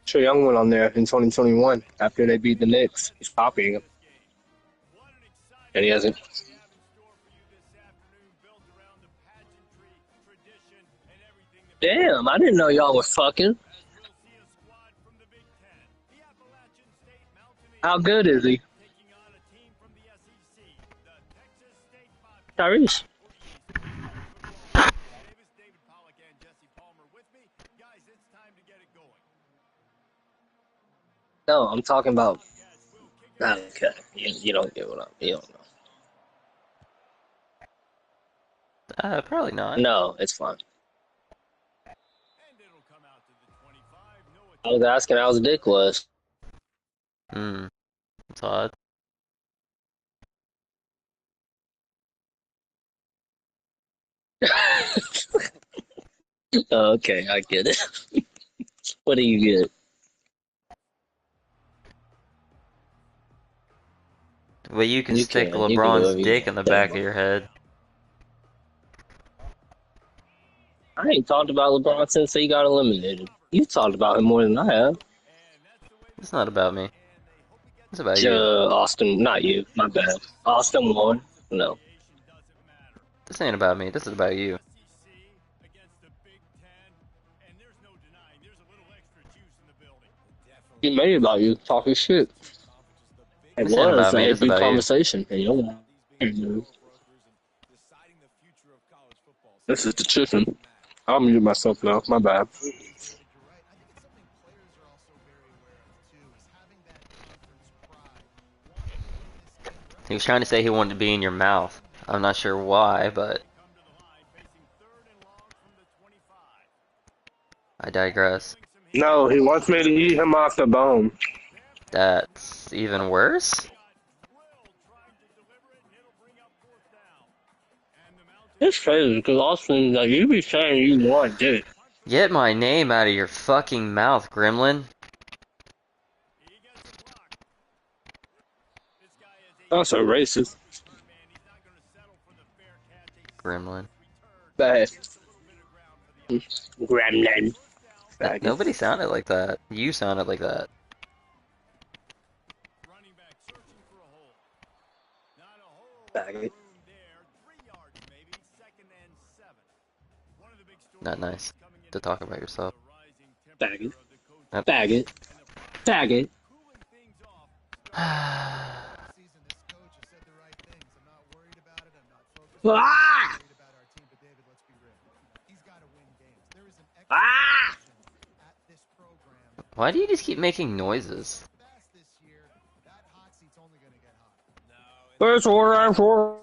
Trae Young went on there in 2021 after they beat the Knicks. He's copying him, and he hasn't. Damn, I didn't know y'all were fucking. How good is he? Tyrese. No, I'm talking about. Okay, you don't get what I'm. You don't know. Probably not. No, it's fine. I was asking how his dick was. Hmm. It's odd. Okay, I get it. What do you get? But you can You stick can. You can do LeBron's whatever you dick in want. the There, back of bro. your head. I ain't talked about LeBron since he got eliminated. You talked about him more than I have. It's not about me. It's about you. Austin, not you. My bad. Austin won. No. This ain't about me. This is about you. He made it about you talking shit. It This ain't was about me. a This is good about you. conversation. And you know, this is the chicken. I'll mute myself now. My bad. He was trying to say he wanted to be in your mouth. I'm not sure why, but I digress. No, he wants me to eat him off the bone. That's even worse? It's crazy because Austin, like, you be saying you want dick. Get my name out of your fucking mouth, Gremlin. That's so racist. Gremlin. Bad. Gremlin. Faggot. Nobody sounded like that. You sounded like that. Faggot. Not nice to talk about yourself. Faggot. Yep. Faggot. Faggot. Ah! Ah! Why do you just keep making noises? That's what I'm for.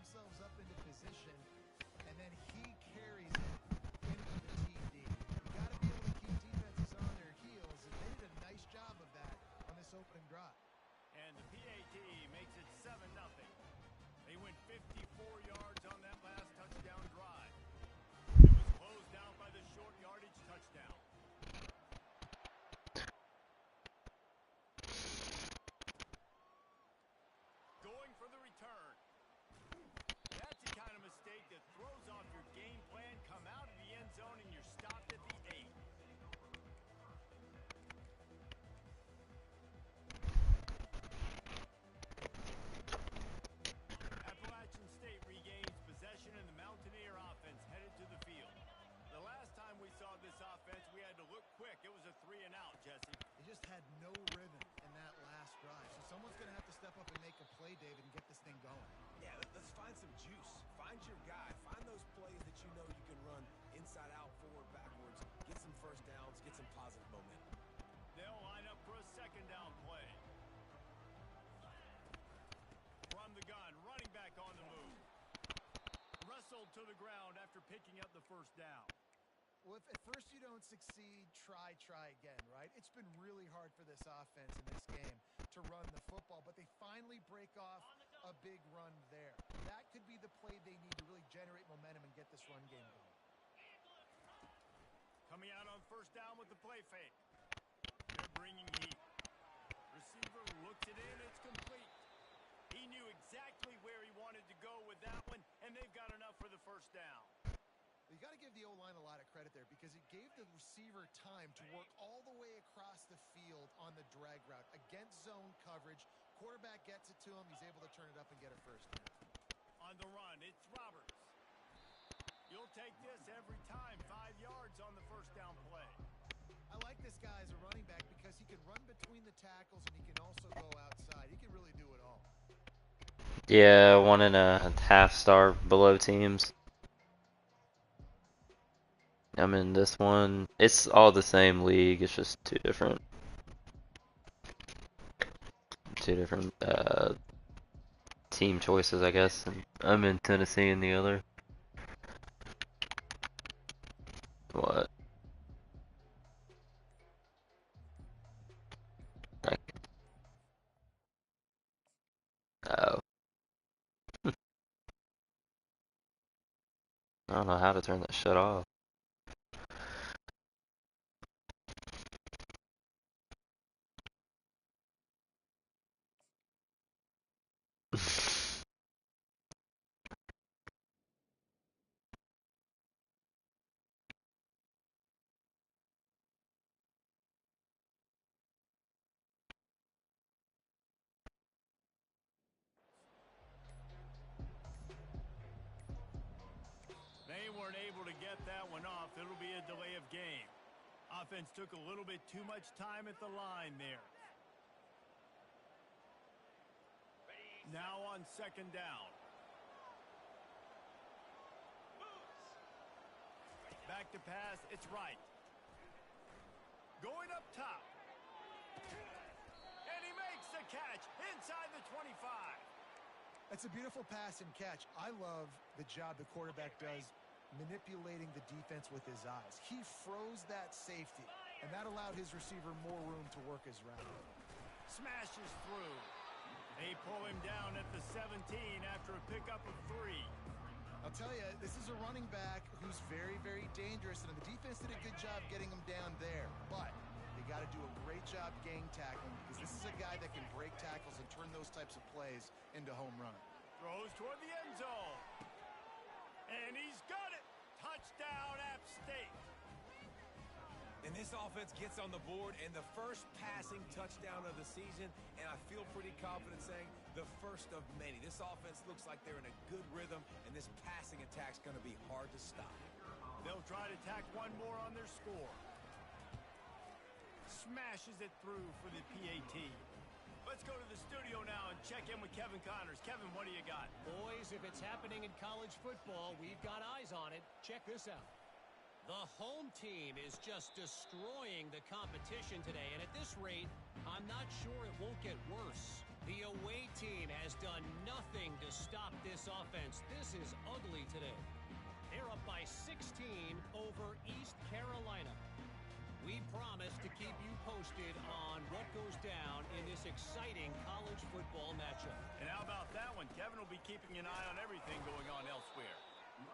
themselves up into position, and then he carries it into the TD. You got to be able to keep defenses on their heels, and they did a nice job of that on this opening drive. And the PAT makes it 7-0. They went 54 yards on that last touchdown drive. It was closed out by the short yardage touchdown. Going for the return. That's the kind of mistake that throws off your game plan. Come out of the end zone and you're stopped at the 8. Appalachian State regains possession and the Mountaineer offense headed to the field. The last time we saw this offense, we had to look quick. It was a 3-and-out, Jesse. They just had no rhythm in that last drive. So someone's going to have to step up and make a play, David, and get this thing going. Yeah, let's find some juice. Find your guy. Find those plays that you know you can run inside out, forward, backwards. Get some first downs. Get some positive momentum. They'll line up for a second down play. From the gun, running back on the move. Wrestled to the ground after picking up the first down. Well, if at first you don't succeed, try again, right? It's been really hard for this offense in this game to run the football, but they finally break off a big run there. That could be the play they need to really generate momentum and get this run game going. Coming out on first down with the play fake. They're bringing heat. Receiver looks it in. It's complete. He knew exactly where he wanted to go with that one, and they've got enough for the first down. You got to give the O-line a lot of credit there because it gave the receiver time to work all the way across the field on the drag route. Against zone coverage, quarterback gets it to him. He's able to turn it up and get a first down. On the run, it's Roberts. You'll take this every time. 5 yards on the first down play. I like this guy as a running back because he can run between the tackles and he can also go outside. He can really do it all. Yeah, 1.5 star below teams. I'm in this one. It's all the same league. It's just two different team choices, I guess. And I'm in Tennessee in the other. What? Oh. I don't know how to turn that shit off. They weren't able to get that one off. It'll be a delay of game. Offense took a little bit too much time at the line there. Now on second down. Back to pass. It's right. Going up top. And he makes the catch inside the 25. That's a beautiful pass and catch. I love the job the quarterback does manipulating the defense with his eyes. He froze that safety, and that allowed his receiver more room to work his route. Smashes through. They pull him down at the 17 after a pickup of 3. I'll tell you, this is a running back who's very, very dangerous, and the defense did a good job getting him down there. But they got to do a great job gang tackling because this is a guy that can break tackles and turn those types of plays into home run. Throws toward the end zone. And he's got it. Touchdown, App State. And this offense gets on the board and the first passing touchdown of the season, and I feel pretty confident saying the first of many. This offense looks like they're in a good rhythm, and this passing attack's going to be hard to stop. They'll try to tack one more on their score. Smashes it through for the PAT. Let's go to the studio now and check in with Kevin Connors. Kevin, what do you got? Boys, if it's happening in college football, we've got eyes on it. Check this out. The home team is just destroying the competition today, and at this rate, I'm not sure it won't get worse. The away team has done nothing to stop this offense. This is ugly today. They're up by 16 over East Carolina. We promise to keep you posted on what goes down in this exciting college football matchup. And how about that one? Kevin will be keeping an eye on everything going on elsewhere.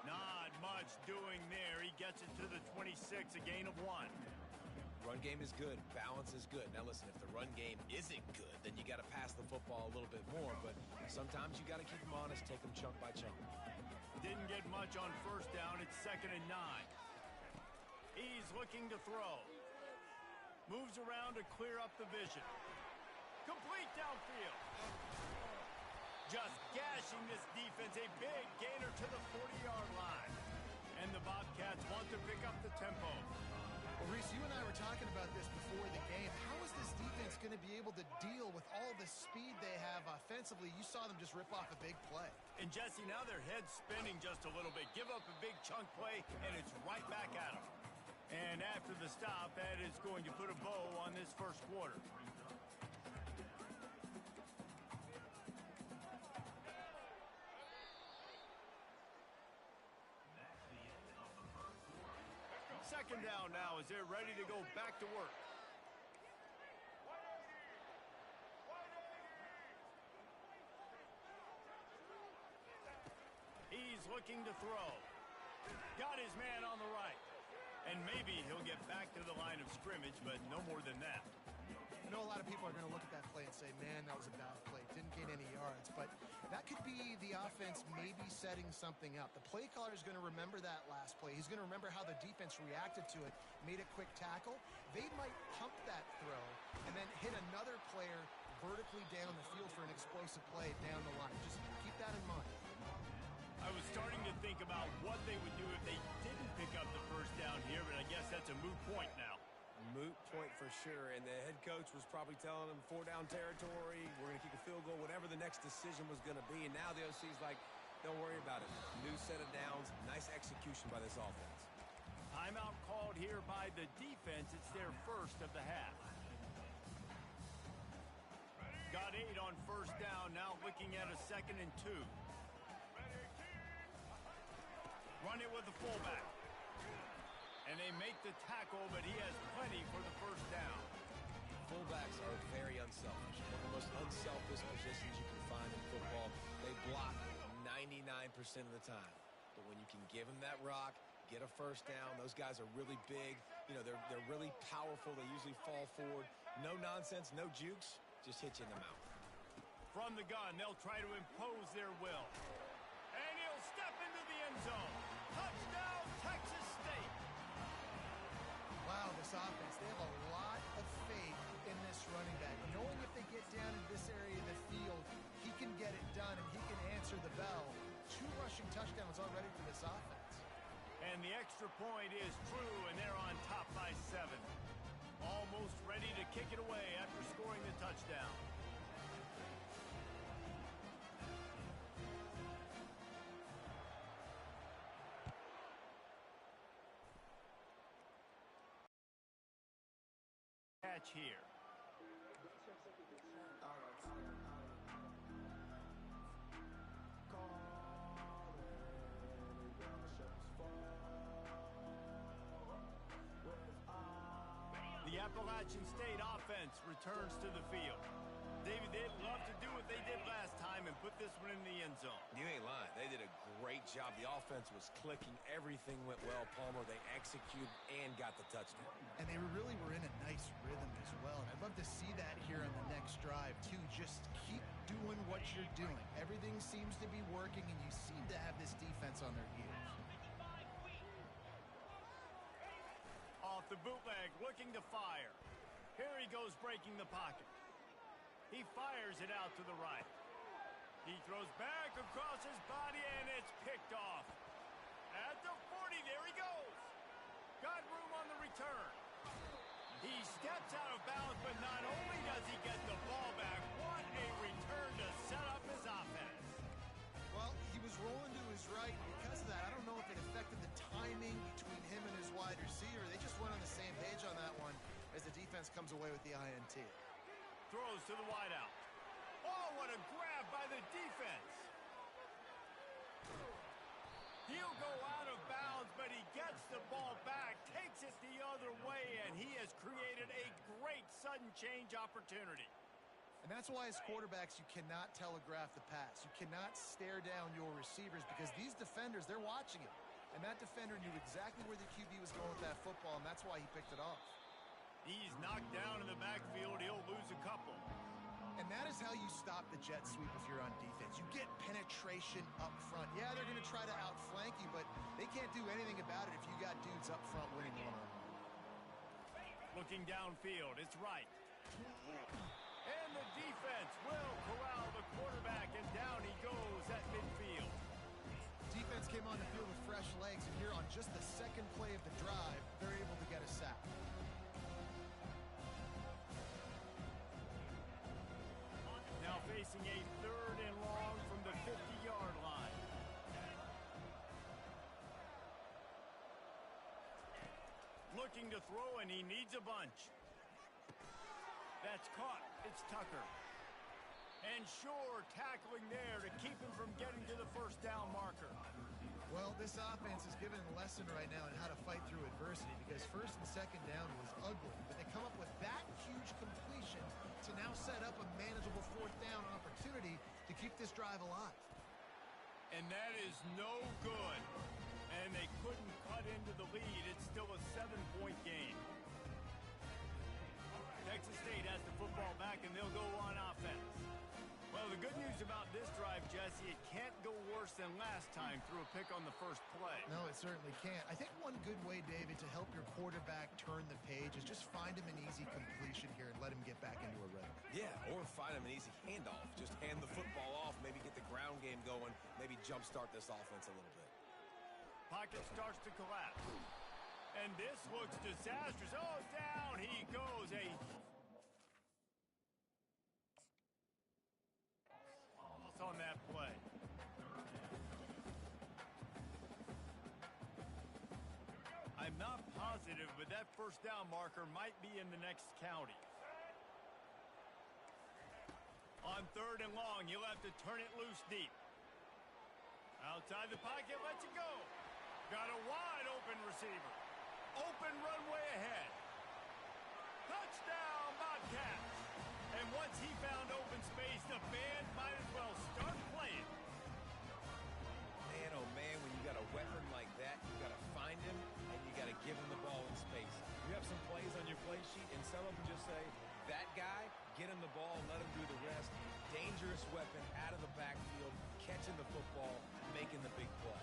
Not much doing there. He gets it to the 26, a gain of 1. Run game is good. Balance is good. Now listen, if the run game isn't good, then you got to pass the football a little bit more. But sometimes you got to keep them honest, take them chunk by chunk. Didn't get much on first down. It's 2nd and 9. He's looking to throw. Moves around to clear up the vision. Complete downfield. Just gashing this defense. A big gainer to the 40-yard line. And the Bobcats want to pick up the tempo. Well, Reese, you and I were talking about this before the game. How is this defense going to be able to deal with all the speed they have offensively? You saw them just rip off a big play. And Jesse, now their head's spinning just a little bit. Give up a big chunk play, and it's right back at them. And after the stop, that is going to put a bow on this first quarter. Second down now as they're ready to go back to work. He's looking to throw. Got his man on the right. And maybe he'll get back to the line of scrimmage, but no more than that. I know a lot of people are going to look at that play and say, man, that was a bad play. Didn't gain any yards. But that could be the offense maybe setting something up. The play caller is going to remember that last play. He's going to remember how the defense reacted to it, made a quick tackle. They might pump that throw and then hit another player vertically down the field for an explosive play down the line. Just keep that in mind. I was starting to think about what they would do if they didn't pick up the first down here, but I guess that's a moot point now. Moot point for sure, and the head coach was probably telling them 4-down territory, we're going to kick a field goal, whatever the next decision was going to be, and now the OC's like, don't worry about it. New set of downs, nice execution by this offense. Timeout called here by the defense. It's their first of the half. Got 8 on first down, now looking at a 2nd and 2. Run it with the fullback. And they make the tackle, but he has plenty for the first down. Fullbacks are very unselfish. One of the most unselfish positions you can find in football. They block 99% of the time. But when you can give them that rock, get a first down, those guys are really big. You know, they're really powerful. They usually fall forward. No nonsense, no jukes, just hit you in the mouth. From the gun, they'll try to impose their will. And he'll step into the end zone. Touchdown, Texas State. Wow, this offense, they have a lot of faith in this running back. Knowing if they get down in this area of the field, he can get it done and he can answer the bell. 2 rushing touchdowns already for this offense. And the extra point is true, and they're on top by 7. Almost ready to kick it away after scoring the touchdown. Catch here. The Appalachian State offense returns to the field. David, they'd love to do what they did last time and put this one in the end zone. You ain't lying. They did a great job. The offense was clicking. Everything went well, Palmer. They executed and got the touchdown. And they really were in a nice rhythm as well. And I'd love to see that here on the next drive, too. Just keep doing what you're doing. Everything seems to be working, and you seem to have this defense on their heels. Off the bootleg, looking to fire. Here he goes, breaking the pocket. He fires it out to the right. He throws back across his body, and it's picked off. At the 40, there he goes. Got room on the return. He steps out of bounds, but not only does he get the ball back, what a return to set up his offense. Well, he was rolling to his right. Because of that, I don't know if it affected the timing between him and his wide receiver. They just went on the same page on that one as the defense comes away with the INT. Throws to the wideout. Oh, what a grab by the defense. He'll go out of bounds, but he gets the ball back, takes it the other way, and he has created a great sudden change opportunity. And that's why as quarterbacks, you cannot telegraph the pass. You cannot stare down your receivers because these defenders, they're watching it. And that defender knew exactly where the QB was going with that football, and that's why he picked it off. He's knocked down in the backfield. He'll lose a couple. And that is how you stop the jet sweep if you're on defense. You get penetration up front. Yeah, they're going to try to outflank you, but they can't do anything about it if you got dudes up front winning one-on-one. Looking downfield, it's right. And the defense will corral the quarterback, and down he goes at midfield. Defense came on the field with fresh legs, and here on just the second play of the drive, they're able to get a sack. Now facing a 3rd and long from the 50-yard line. Looking to throw, and he needs a bunch. That's caught. It's Tucker. And Shore tackling there to keep him from getting to the first down marker. Well, this offense is given a lesson right now on how to fight through adversity because 1st and 2nd down was ugly, but they come up with that huge completion to now set up a manageable 4th down opportunity to keep this drive alive. And that is no good. And they couldn't cut into the lead. It's still a 7-point game. Texas State has the football back, and they'll go on offense. Well, the good news about this drive, Jesse, it can't go worse than last time through a pick on the first play. No, it certainly can't. I think one good way, David, to help your quarterback turn the page is just find him an easy completion here and let him get back into a rhythm. Yeah, or find him an easy handoff. Just hand the football off, maybe get the ground game going, maybe jumpstart this offense a little bit. Pocket starts to collapse. And this looks disastrous. Oh, down he goes. On that play. I'm not positive, but that first down marker might be in the next county. On 3rd and long, he'll have to turn it loose deep. Outside the pocket, lets it go. Got a wide open receiver. Open runway ahead. Touchdown, Bobcats. And once he found open space, the band might as well start playing. Man, oh man, when you got a weapon like that, you got to find him and you got to give him the ball in space. You have some plays on your play sheet, and some of them just say, that guy, get him the ball, let him do the rest. Dangerous weapon out of the backfield, catching the football, making the big play.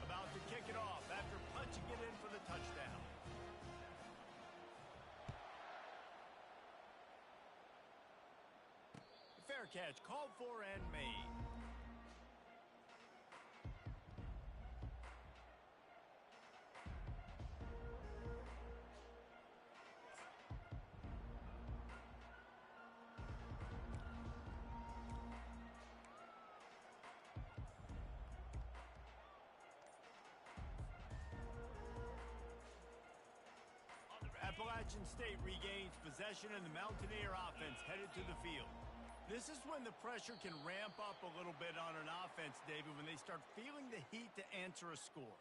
About to kick it off after punching it in for the touchdown. Fair catch called for and made. Appalachian State regains possession, and the Mountaineer offense headed to the field. This is when the pressure can ramp up a little bit on an offense, David, when they start feeling the heat to answer a score.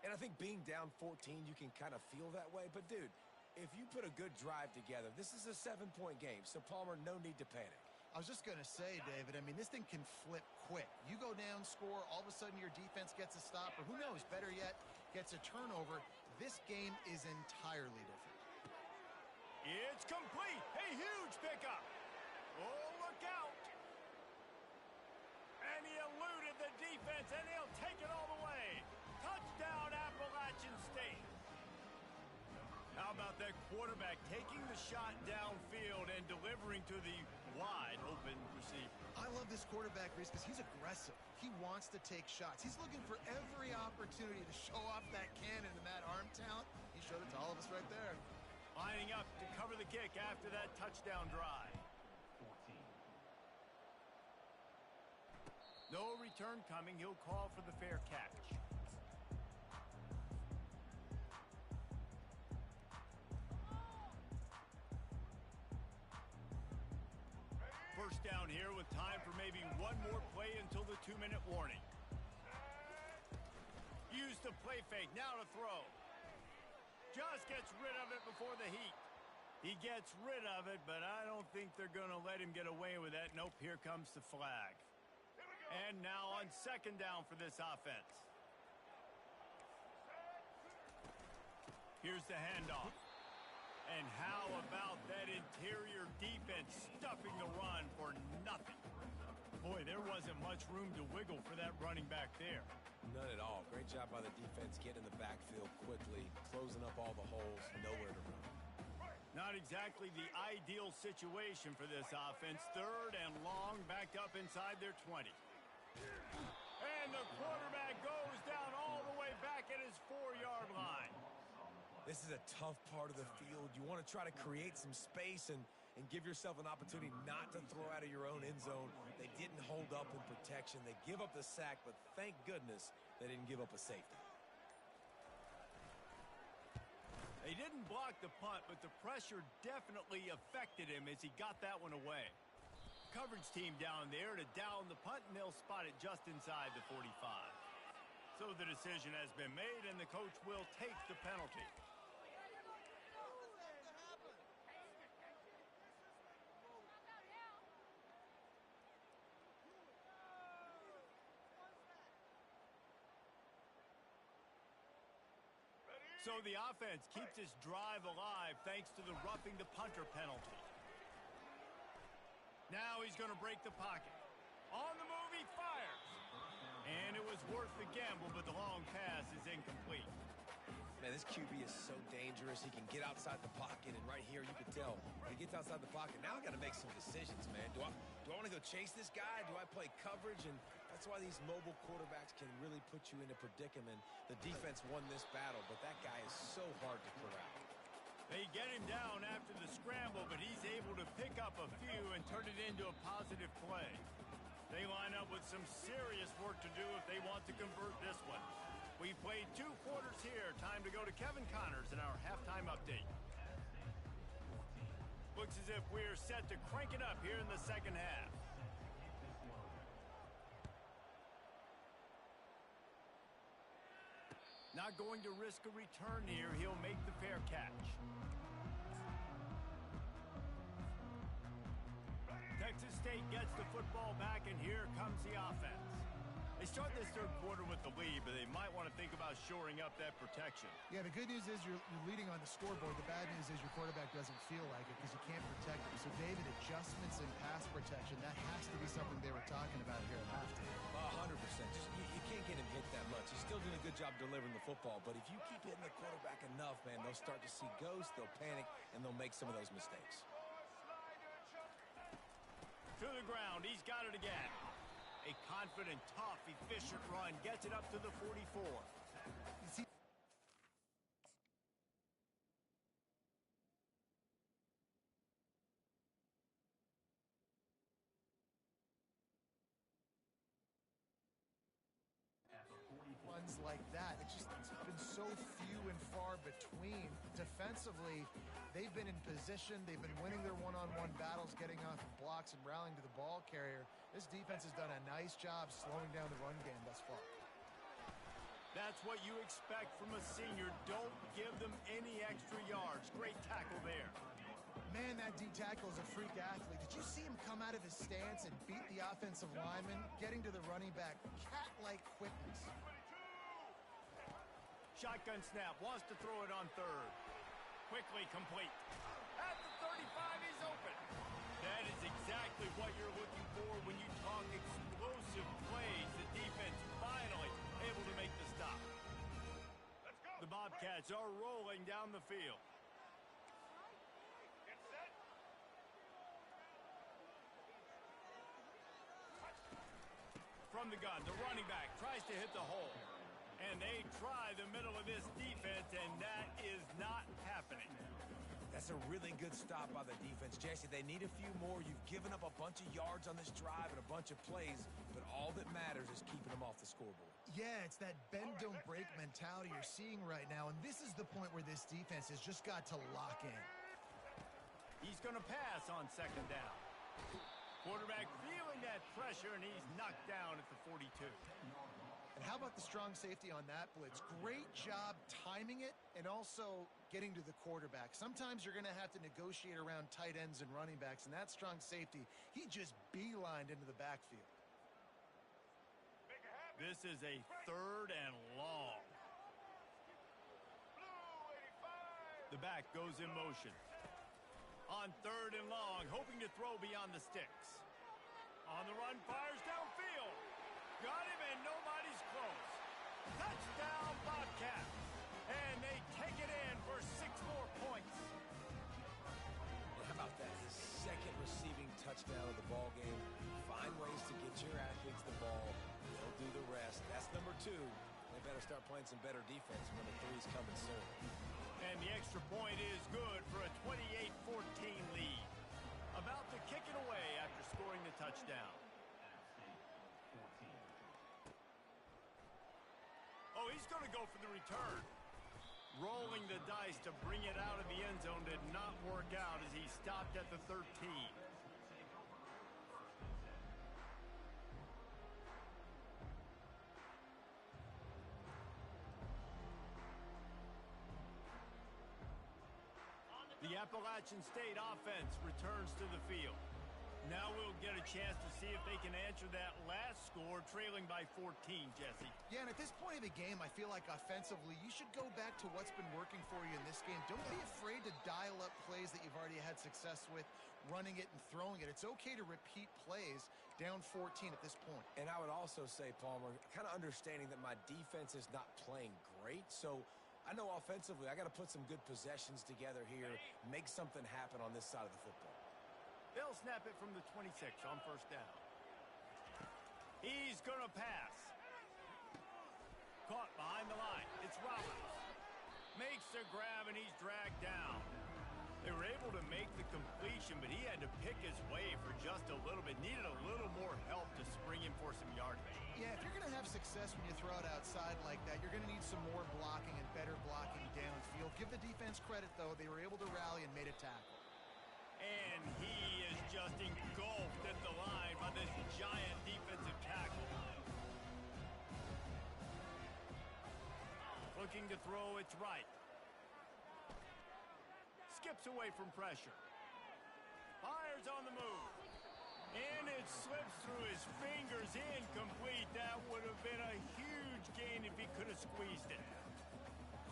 And I think being down 14, you can kind of feel that way. But, dude, if you put a good drive together, this is a 7-point game. So, Palmer, no need to panic. I was just going to say, David, I mean, this thing can flip quick. You go down, score, all of a sudden your defense gets a stop, or who knows, better yet, gets a turnover. This game is entirely different. It's complete. A huge pickup. Oh, look out. And he eluded the defense, and he'll take it all the way. Touchdown, Appalachian State. How about that quarterback taking the shot downfield and delivering to the wide open receiver? I love this quarterback, Reese, because he's aggressive. He wants to take shots. He's looking for every opportunity to show off that cannon and that arm talent. He showed it to all of us right there. Lining up to cover the kick after that touchdown drive. No return coming. He'll call for the fair catch. First down here with time for maybe one more play until the 2-minute warning. Use the play fake, now to throw. Just gets rid of it before the heat. He gets rid of it, but I don't think they're going to let him get away with that. Nope, here comes the flag. And now on 2nd down for this offense. Here's the handoff. And how about that interior defense stuffing the run for nothing? Boy, there wasn't much room to wiggle for that running back there. None at all. Great job by the defense getting in the backfield quickly, closing up all the holes, nowhere to run. Not exactly the ideal situation for this offense. 3rd and long, backed up inside their 20. And the quarterback goes down all the way back at his 4-yard line. This is a tough part of the field. You want to try to create some space and give yourself an opportunity not to throw out of your own end zone. They didn't hold up in protection. They give up the sack, but thank goodness they didn't give up a safety. They didn't block the punt, but the pressure definitely affected him as he got that one away. Coverage team down there to down the punt, and they'll spot it just inside the 45. So the decision has been made, and the coach will take the penalty. So the offense keeps its drive alive thanks to the roughing the punter penalty. Now he's going to break the pocket. On the move, he fires. And it was worth the gamble, but the long pass is incomplete. Man, this QB is so dangerous. He can get outside the pocket, and right here you can tell he gets outside the pocket. Now I got to make some decisions, man. Do I want to go chase this guy? Do I play coverage? And that's why these mobile quarterbacks can really put you in a predicament. The defense won this battle, but that guy is so hard to corral. They get him down after the scramble, but he's able to pick up a few and turn it into a positive play. They line up with some serious work to do if they want to convert this one. We played 2 quarters here. Time to go to Kevin Connors in our halftime update. Looks as if we're set to crank it up here in the 2nd half. Not going to risk a return here. He'll make the fair catch. Texas State gets the football back, and here comes the offense. They start this 3rd quarter with the lead, but they might want to think about shoring up that protection. Yeah, the good news is you're leading on the scoreboard. The bad news is your quarterback doesn't feel like it because you can't protect him. So, David, adjustments in pass protection, that has to be something they were talking about here at halftime. 100%. Just you can't get him hit that much. He's still doing a good job delivering the football, but if you keep hitting the quarterback enough, man, they'll start to see ghosts, they'll panic, and they'll make some of those mistakes. To the ground, he's got it again. A confident, tough, efficient run gets it up to the 44. You see, runs like that. It's been so few and far between. Defensively, they've been in position. They've been winning their one-on-one battles, getting off of blocks and rallying to the ball carrier. This defense has done a nice job slowing down the run game thus far. That's what you expect from a senior. Don't give them any extra yards. Great tackle there. Man, that D tackle is a freak athlete. Did you see him come out of his stance and beat the offensive lineman, getting to the running back? Cat-like quickness. Shotgun snap, wants to throw it on 3rd. Quickly complete. At the 35, he's open. That is exactly what you're looking for when you talk explosive plays. The defense finally able to make the stop. The Bobcats are rolling down the field. From the gun, the running back tries to hit the hole. And they try the middle of this defense, and that is not happening. That's a really good stop by the defense. Jesse, they need a few more. You've given up a bunch of yards on this drive and a bunch of plays, but all that matters is keeping them off the scoreboard. Yeah, it's that bend, don't break mentality you're seeing right now, and this is the point where this defense has just got to lock in. He's going to pass on 2nd down. Quarterback feeling that pressure, and he's knocked down at the 42. And how about the strong safety on that blitz? Great job timing it and also getting to the quarterback. Sometimes you're going to have to negotiate around tight ends and running backs, and that strong safety, he just beelined into the backfield. This is a 3rd and long. The back goes in motion. On 3rd and long, hoping to throw beyond the sticks. On the run, fires downfield. Got him, and nobody's close. Touchdown, Bobcats. And they take it in for 6 more points. How about that? Second receiving touchdown of the ball game. Find ways to get your athletes the ball. They'll do the rest. That's number 2. They better start playing some better defense when the 3's coming soon. And the extra point is good for a 28-14 lead. About to kick it away after scoring the touchdown. Oh, he's going to go for the return. Rolling the dice to bring it out of the end zone did not work out as he stopped at the 13. The Appalachian State offense returns to the field. Now we'll get a chance to see if they can answer that last score, trailing by 14, Jesse. Yeah, and at this point of the game, I feel like offensively, you should go back to what's been working for you in this game. Don't be afraid to dial up plays that you've already had success with, running it and throwing it. It's okay to repeat plays down 14 at this point. And I would also say, Palmer, kind of understanding that my defense is not playing great, so I know offensively I got to put some good possessions together here, make something happen on this side of the football. They'll snap it from the 26 on 1st down. He's going to pass. Caught behind the line. It's Roberts. Makes the grab, and he's dragged down. They were able to make the completion, but he had to pick his way for just a little bit. Needed a little more help to spring him for some yardage. Yeah, if you're going to have success when you throw it outside like that, you're going to need some more blocking and better blocking downfield. Give the defense credit, though. They were able to rally and made a tackle. And he is just engulfed at the line by this giant defensive tackle. Looking to throw, it's right. Skips away from pressure. Fires on the move. And it slips through his fingers, incomplete. That would have been a huge gain if he could have squeezed it.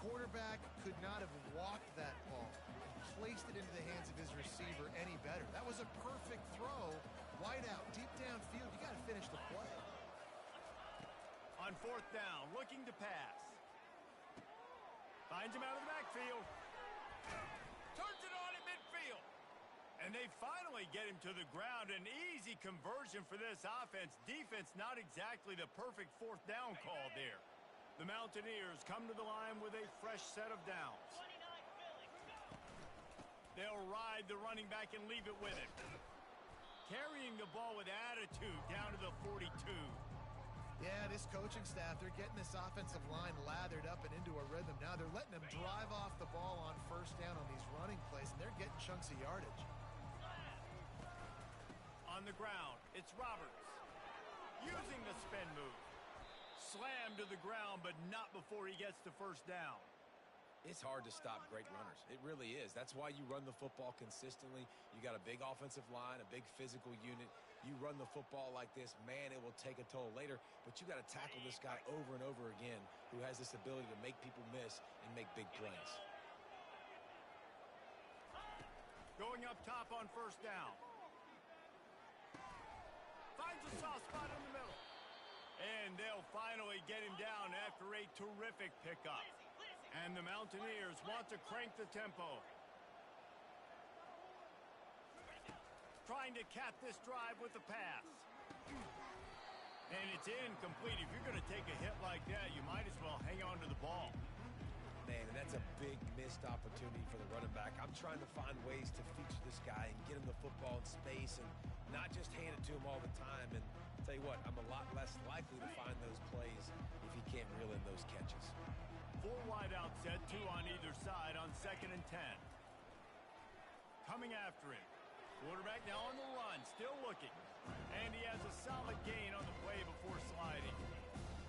Quarterback could not have walked that ball and placed it into the hands of his receiver any better. That was a perfect throw. Wide out, deep downfield. You got to finish the play. On 4th down, looking to pass. Finds him out of the backfield. Turns it on at midfield. And they finally get him to the ground. An easy conversion for this offense. Defense not exactly the perfect 4th down call there. The Mountaineers come to the line with a fresh set of downs. They'll ride the running back and leave it with him. Carrying the ball with attitude down to the 42. Yeah, this coaching staff, they're getting this offensive line lathered up and into a rhythm. Now they're letting them drive off the ball on 1st down on these running plays, and they're getting chunks of yardage. On the ground, it's Roberts. Using the spin move. Slammed to the ground, but not before he gets to 1st down. It's hard to stop great runners. It really is. That's why you run the football consistently. You got a big offensive line, a big physical unit. You run the football like this, man, it will take a toll later. But you got to tackle this guy over and over again who has this ability to make people miss and make big plays. Going up top on 1st down. Finds a soft spot in the middle. And they'll finally get him down after a terrific pickup. And the Mountaineers want to crank the tempo. Trying to cap this drive with the pass. And it's incomplete. If you're going to take a hit like that, you might as well hang on to the ball. Man, and that's a big missed opportunity for the running back. I'm trying to find ways to feature this guy and get him the football in space and not just hand it to him all the time. And I'll tell you what, I'm a lot less likely to find those plays if he can't reel in those catches. 4 wide out set, 2 on either side on 2nd and 10. Coming after him. Quarterback now on the run, still looking. And he has a solid gain on the play before sliding.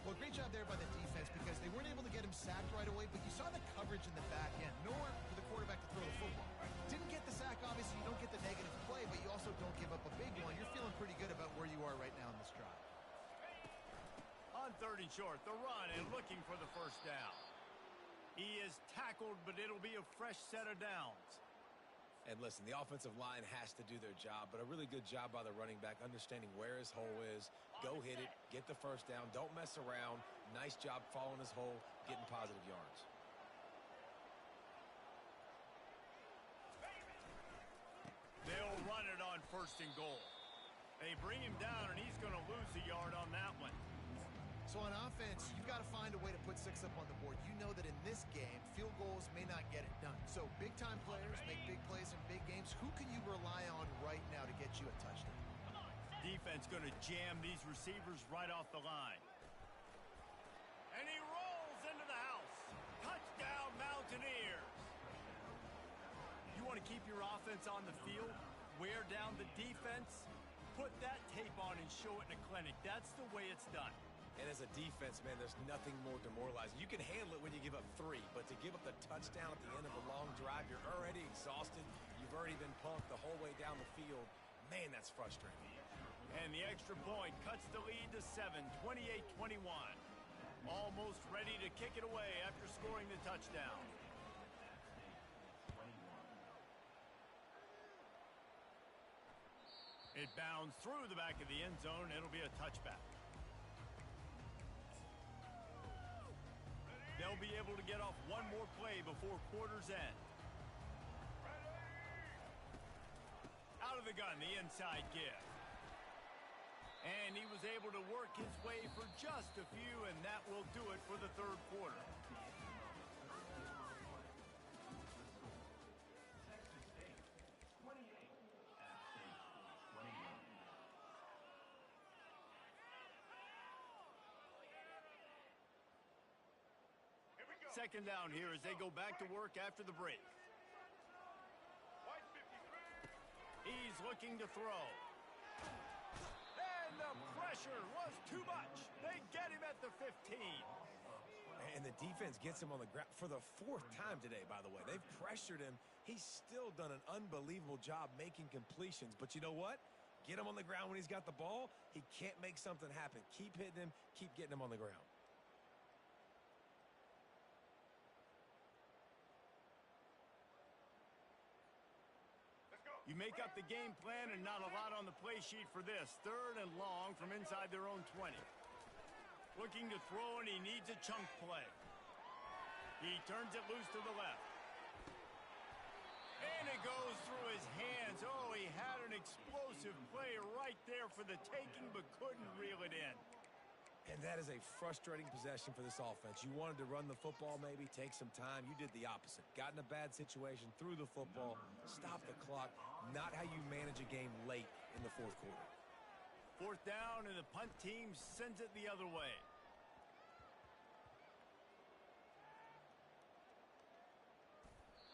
Well, great job there by the defense because they weren't able to get him sacked right away, but you saw the coverage in the back end. Nowhere for the quarterback to throw the football. Didn't get the sack, obviously. You don't get the negative play, but you also don't give up a big one. You're feeling pretty good about where you are right now in this drive. On 3rd and short, the run and looking for the first down. He is tackled, but it'll be a fresh set of downs. And listen, the offensive line has to do their job, but a really good job by the running back, understanding where his hole is. Go hit it, get the first down, don't mess around. Nice job following his hole, getting positive yards. They'll run it on 1st and goal. They bring him down, and he's going to lose a yard on that one. So on offense, you've got to find a way to put 6 up on the board. You know that in this game, field goals may not get it done. So big-time players make big plays in big games. Who can you rely on right now to get you a touchdown? Defense going to jam these receivers right off the line. And he rolls into the house. Touchdown, Mountaineers. You want to keep your offense on the field? Wear down the defense? Put that tape on and show it in a clinic. That's the way it's done. And as a defense, man, there's nothing more demoralizing. You can handle it when you give up 3, but to give up the touchdown at the end of a long drive, you're already exhausted. You've already been punked the whole way down the field. Man, that's frustrating. And the extra point cuts the lead to 7, 28-21. Almost ready to kick it away after scoring the touchdown. It bounds through the back of the end zone. It'll be a touchback. They'll be able to get off one more play before quarter's end. Out of the gun, the inside give. And he was able to work his way for just a few, and that will do it for the 3rd quarter. Second down here as they go back to work after the break. He's looking to throw. And the pressure was too much. They get him at the 15. And the defense gets him on the ground for the 4th time today, by the way. They've pressured him. He's still done an unbelievable job making completions. But you know what? Get him on the ground when he's got the ball. He can't make something happen. Keep hitting him. Keep getting him on the ground. You make up the game plan and not a lot on the play sheet for this. 3rd and long from inside their own 20. Looking to throw, and he needs a chunk play. He turns it loose to the left. And it goes through his hands. Oh, he had an explosive play right there for the taking, but couldn't reel it in. And that is a frustrating possession for this offense. You wanted to run the football, maybe take some time. You did the opposite. Got in a bad situation, threw the football, stopped the clock. Not how you manage a game late in the 4th quarter. 4th down, and the punt team sends it the other way.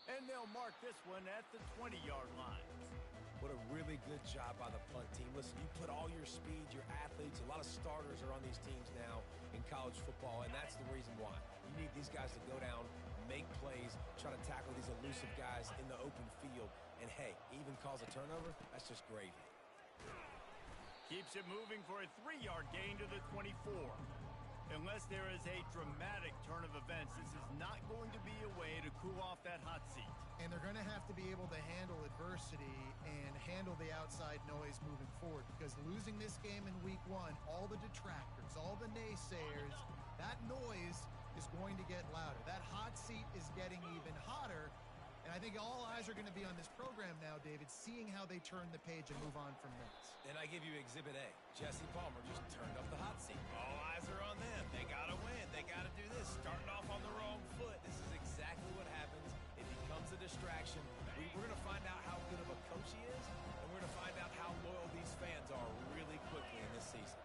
And they'll mark this one at the 20-yard line. What a really good job by the punt team. Listen, you put all your speed, your athletes, a lot of starters are on these teams now in college football, and that's the reason why. You need these guys to go down, make plays, try to tackle these elusive guys in the open field, and hey, even cause a turnover, that's just gravy. Keeps it moving for a 3-yard gain to the 24. Unless there is a dramatic turn of events, this is not going to be a way to cool off that hot seat. And they're going to have to be able to handle adversity and handle the outside noise moving forward, because losing this game in week 1, all the detractors, all the naysayers, that noise is going to get louder. That hot seat is getting even hotter. And I think all eyes are going to be on this program now, David, seeing how they turn the page and move on from this. And I give you Exhibit A. Jesse Palmer just turned up the hot seat. All eyes are on them. They got to win. They got to do this. Starting off on the wrong foot. This is exactly what happens. It becomes a distraction. We're going to find out how good of a coach he is, and we're going to find out how loyal these fans are really quickly in this season.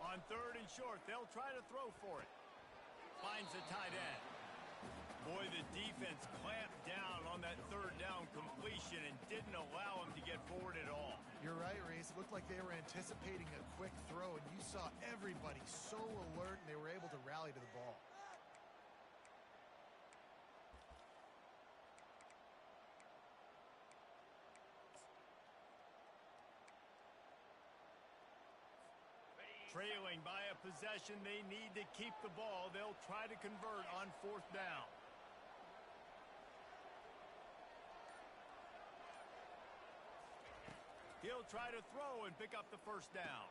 On 3rd and short, they'll try to throw for it. Finds the tight end. Boy, the defense clamped down on that third down completion and didn't allow him to get forward at all. You're right, Reese. It looked like they were anticipating a quick throw, and you saw everybody so alert, and they were able to rally to the ball. Trailing by a possession, they need to keep the ball. They'll try to convert on fourth down. He'll try to throw and pick up the first down.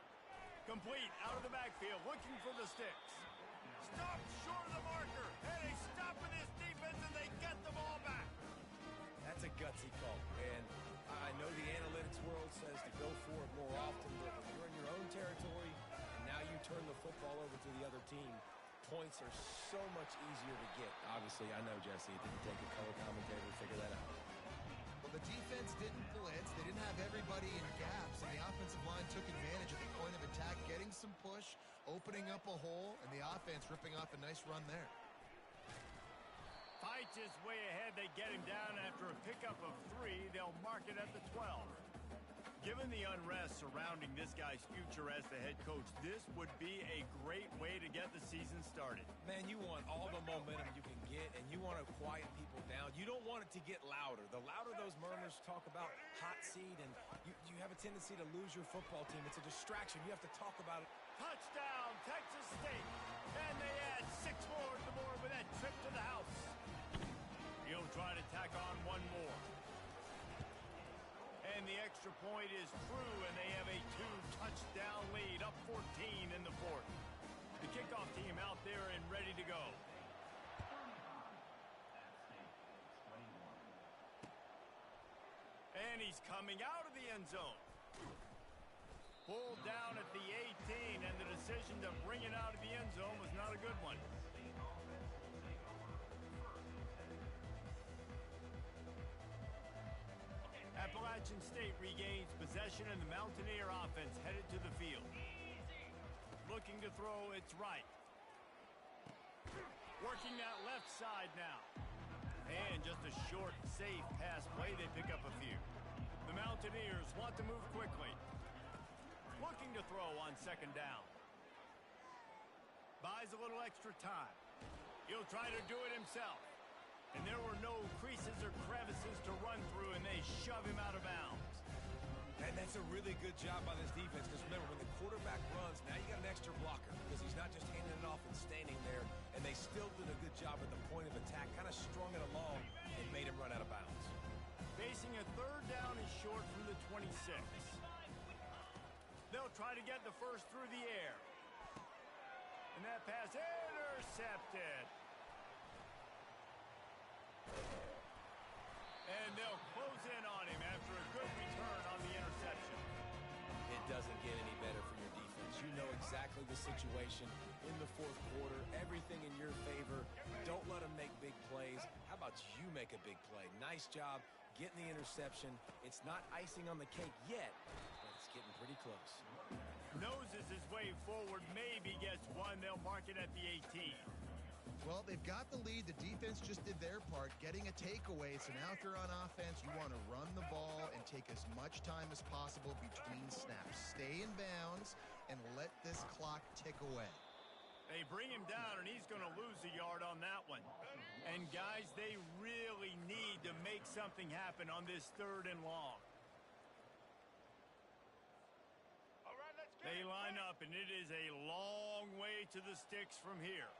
Complete out of the backfield, looking for the sticks. Stopped short of the marker, and they stop with this defense, and they get the ball back. That's a gutsy call, and I know the analytics world says to go for it more often, but when you're in your own territory, and now you turn the football over to the other team, points are so much easier to get. Obviously, I know, Jesse, it didn't take a color commentator to figure that out. Well, the defense didn't blitz. They didn't have everybody in gaps, and the offensive line took advantage at the point of attack, getting some push, opening up a hole, and the offense ripping off a nice run there. Fights his way ahead. They get him down after a pickup of 3. They'll mark it at the 12. Given the unrest surrounding this guy's future as the head coach, this would be a great way to get the season started. Man, you want all the momentum you can get, and you want to quiet people down. You don't want it to get louder. The louder those murmurs talk about hot seat, and you have a tendency to lose your football team. It's a distraction. You have to talk about it. Touchdown, Texas State. And they add 6 more to the board with that trip to the house. He'll try to tack on one more. And the extra point is true, and they have a 2-touchdown lead, up 14 in the fourth. The kickoff team out there and ready to go. And he's coming out of the end zone. Pulled down at the 18, and the decision to bring it out of the end zone was not a good one. Appalachian State regains possession, and the Mountaineer offense headed to the field. Looking to throw, it's right. Working that left side now. And just a short, safe pass play. They pick up a few. The Mountaineers want to move quickly. Looking to throw on second down. Buys a little extra time. He'll try to do it himself. And there were no creases or crevices to run through, and they shove him out of bounds. And that's a really good job by this defense, because remember, when the quarterback runs, now you got an extra blocker, because he's not just handing it off and standing there, and they still did a good job at the point of attack, kind of strung it along and made him run out of bounds. Facing a third down is short from the 26. They'll try to get the first through the air. And that pass intercepted. And they'll close in on him after a good return on the interception. It doesn't get any better for your defense. You know exactly the situation in the fourth quarter. Everything in your favor. Don't let them make big plays. How about you make a big play? Nice job getting the interception. It's not icing on the cake yet, but it's getting pretty close. Noses his way forward. Maybe gets one. They'll mark it at the 18. Well, they've got the lead. The defense just did their part, getting a takeaway. So now if you're on offense, you want to run the ball and take as much time as possible between snaps. Stay in bounds and let this clock tick away. They bring him down, and he's going to lose a yard on that one. And, guys, they really need to make something happen on this third and long. They line up, and it is a long way to the sticks from here.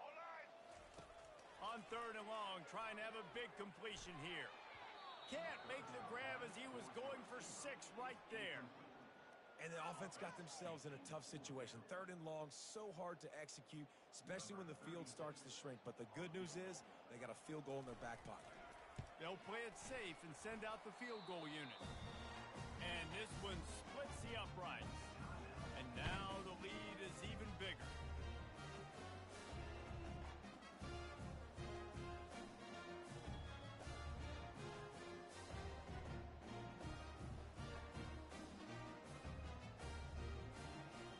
On third and long, trying to have a big completion here. Can't make the grab as he was going for 6 right there. And the offense got themselves in a tough situation. Third and long, so hard to execute, especially when the field starts to shrink. But the good news is they got a field goal in their back pocket. They'll play it safe and send out the field goal unit. And this one splits the uprights. And now the lead is even bigger.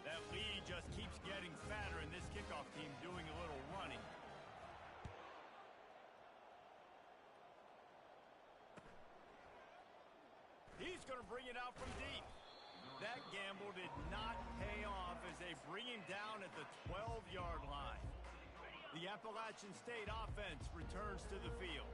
That lead just keeps getting fatter, and this kickoff team doing a little running. to bring it out from deep. That gamble did not pay off as they bring him down at the 12-yard line. The Appalachian State offense returns to the field.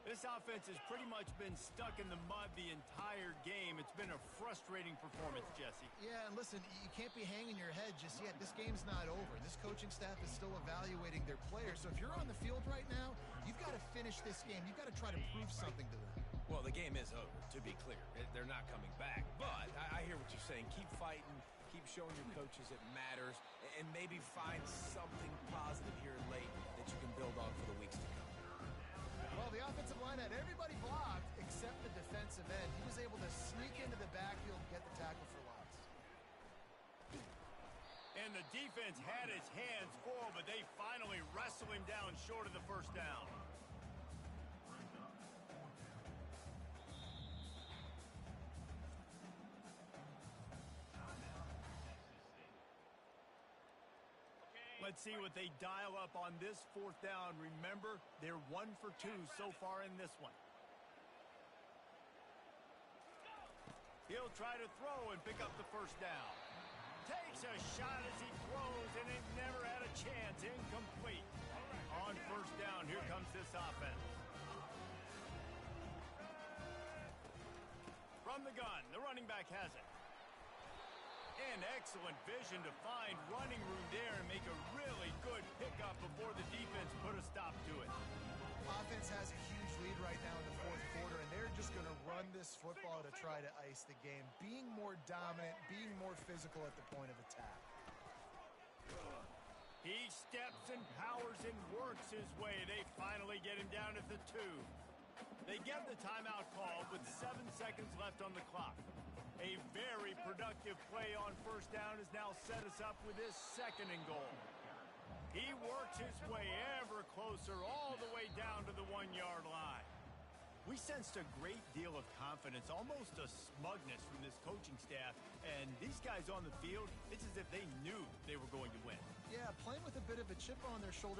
This offense has pretty much been stuck in the mud the entire game. It's been a frustrating performance, Jesse. Yeah, and listen, you can't be hanging your head just yet. This game's not over. This coaching staff is still evaluating their players. So if you're on the field right now, you've got to finish this game. You've got to try to prove something to them. Well, the game is over, to be clear. They're not coming back. But I hear what you're saying. Keep fighting. Keep showing your coaches it matters. And maybe find something positive here late that you can build on for the weeks to come. Well, the offensive line had everybody blocked except the defensive end. He was able to sneak into the backfield and get the tackle for loss. And the defense had his hands full, but they finally wrestle him down short of the first down. Let's see what they dial up on this fourth down. Remember, they're 1 for 2 so far in this one. He'll try to throw and pick up the first down. Takes a shot as he throws, and it never had a chance. Incomplete. On first down, here comes this offense. From the gun, the running back has it. And excellent vision to find running room there and make a really good pickup before the defense put a stop to it. Offense has a huge lead right now in the fourth quarter, and they're just going to run this football to try to ice the game. Being more dominant, being more physical at the point of attack. He steps and powers and works his way. They finally get him down at the 2. They get the timeout called with 7 seconds left on the clock. A very productive play on first down has now set us up with this 2nd and goal. He works his way ever closer all the way down to the 1-yard line. We sensed a great deal of confidence, almost a smugness from this coaching staff. And these guys on the field, it's as if they knew they were going to win. Yeah, playing with a bit of a chip on their shoulder.